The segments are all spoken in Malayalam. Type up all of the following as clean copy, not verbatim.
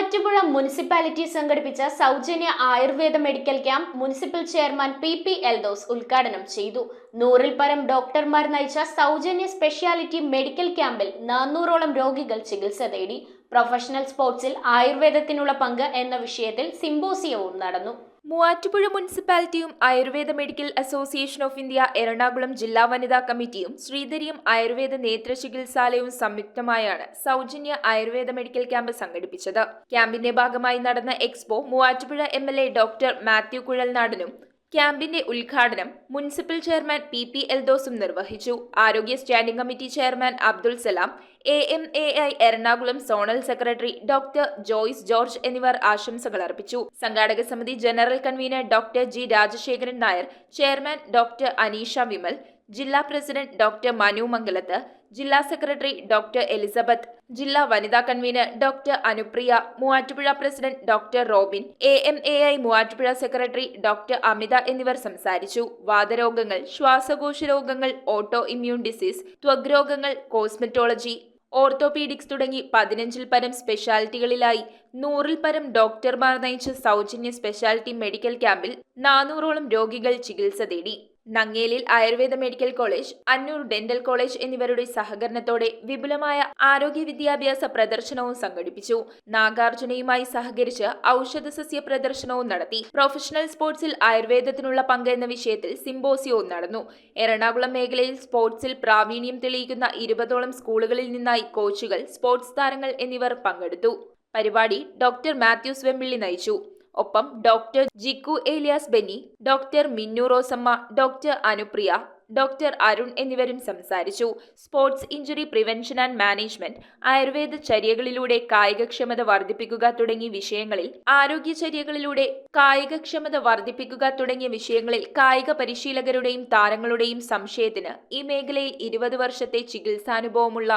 മൂവാറ്റുപുഴ മുനിസിപ്പാലിറ്റി സംഘടിപ്പിച്ച സൗജന്യ Ayurveda medical camp municipal chairman P Eldhose ഉദ്ഘാടനം ചെയ്തു. 100-ൽ പരം ഡോക്ടർമാർ നയിച്ച സൗജന്യ സ്പെഷ്യാലിറ്റി മെഡിക്കൽ ക്യാമ്പിൽ 400ഓളം രോഗികൾ ചികിത്സ തേടി. പ്രൊഫഷണൽ സ്പോർട്സിൽ ആയുർവേദത്തിനുള്ള പങ്ക് എന്ന വിഷയത്തിൽ സിംപോസിയവും നടന്നു. മൂവാറ്റുപുഴ മുനിസിപ്പാലിറ്റിയും Ayurveda medical association of India Ernakulam ജില്ലാ വനിതാ കമ്മിറ്റിയും ശ്രീധരിയും ആയുർവേദ നേത്ര ചികിത്സാലയവും സംയുക്തമായാണ് സൗജന്യ ആയുർവേദ മെഡിക്കൽ ക്യാമ്പ് സംഘടിപ്പിച്ചത്. ക്യാമ്പിന്റെ ഭാഗമായി നടന്ന expo Muvattupuzha MLA doctor Mathew കുഴൽനാടനും ക്യാമ്പിന്റെ ഉദ്ഘാടനം മുനിസിപ്പൽ ചെയർമാൻ പി എൽദോസും നിർവഹിച്ചു. ആരോഗ്യ standing committee chairman Abdul Salam, AMAI Ernakulam zonal secretary doctor Joyce George എന്നിവർ ആശംസകൾ അർപ്പിച്ചു. സംഘാടക സമിതി general convener doctor G Rajasekharan Nair, chairman doctor Aneesha Vimal, ജില്ലാ പ്രസിഡന്റ് ഡോക്ടർ മനു മംഗലത്ത്, ജില്ലാ സെക്രട്ടറി ഡോക്ടർ എലിസബത്ത്, ജില്ലാ വനിതാ convener doctor Anupriya, Muvattupuzha president doctor Robin, AMAI Muvattupuzha secretary doctor Amitha എന്നിവർ സംസാരിച്ചു. വാതരോഗങ്ങൾ, ശ്വാസകോശ രോഗങ്ങൾ, ഓട്ടോ ഇമ്മ്യൂൺ ഡിസീസ്, ത്വഗ്രോഗങ്ങൾ, കോസ്മെറ്റോളജി, ഓർത്തോപീഡിക്സ് തുടങ്ങി 15-ൽ പരം സ്പെഷ്യാലിറ്റികളിലായി 100-ൽ പരം ഡോക്ടർമാർ നയിച്ച സൗജന്യ സ്പെഷ്യാലിറ്റി മെഡിക്കൽ ക്യാമ്പിൽ 400ഓളം രോഗികൾ ചികിത്സ തേടി. നങ്ങേലിൽ ആയുർവേദ മെഡിക്കൽ കോളേജ്, അന്നൂർ ഡെന്റൽ കോളേജ് എന്നിവരുടെ സഹകരണത്തോടെ വിപുലമായ ആരോഗ്യ വിദ്യാഭ്യാസ പ്രദർശനവും സംഘടിപ്പിച്ചു. നാഗാർജുനയുമായി സഹകരിച്ച് ഔഷധ സസ്യ പ്രദർശനവും നടത്തി. പ്രൊഫഷണൽ സ്പോർട്സിൽ ആയുർവേദത്തിനുള്ള പങ്ക് എന്ന വിഷയത്തിൽ സിംപോസിയവും നടന്നു. എറണാകുളം മേഖലയിൽ സ്പോർട്സിൽ പ്രാവീണ്യം തെളിയിക്കുന്ന 20ഓളം സ്കൂളുകളിൽ നിന്നായി കോച്ചുകൾ, സ്പോർട്സ് താരങ്ങൾ എന്നിവർ പങ്കെടുത്തു. പരിപാടി ഡോക്ടർ മാത്യൂസ് വെമ്പിള്ളി നയിച്ചു. ഒപ്പം doctor Jikku Elias Benny, doctor Minnu Rosamma, doctor Anupriya, doctor Arun എന്നിവരും സംസാരിച്ചു. Sports injury prevention and management, Ayurveda ചര്യകളിലൂടെ കായികക്ഷമത വർദ്ധിപ്പിക്കുക തുടങ്ങിയ വിഷയങ്ങളിൽ കായിക പരിശീലകരുടെയും താരങ്ങളുടെയും സംശയത്തിന് ഈ മേഖലയിൽ 20 വർഷത്തെ ചികിത്സാനുഭവമുള്ള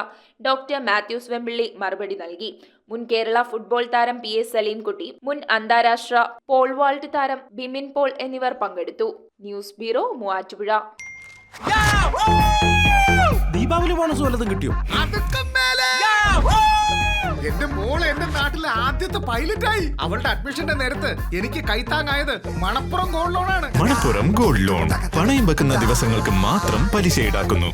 ഡോക്ടർ മാത്യൂസ് വെമ്പിള്ളി മറുപടി നൽകി. മുൻ കേരള ഫുട്ബോൾ താരം PS സലീംകുട്ടി, മുൻ അന്താരാഷ്ട്ര പോൾ വാൾട്ട് താരം ബിമിൻ പോൾ എന്നിവർ പങ്കെടുത്തു. News bureau, Muvattupuzha. Deepavali bonus വല്ലതും കിട്ടിയോ? എന്റെ മോള് എന്റെ നാട്ടിലെ ആദ്യത്തെ പൈലറ്റായി. അവളുടെ അഡ്മിഷന്റെ നേരത്ത് എനിക്ക് കൈത്താങ്ങായത് മണപ്പുറം ഗോൾഡ് ലോണാണ്. മണപ്പുറം ഗോൾഡ് ലോൺ പണയം വെക്കുന്ന ദിവസങ്ങൾക്ക് മാത്രം പലിശ ഈടാക്കുന്നു.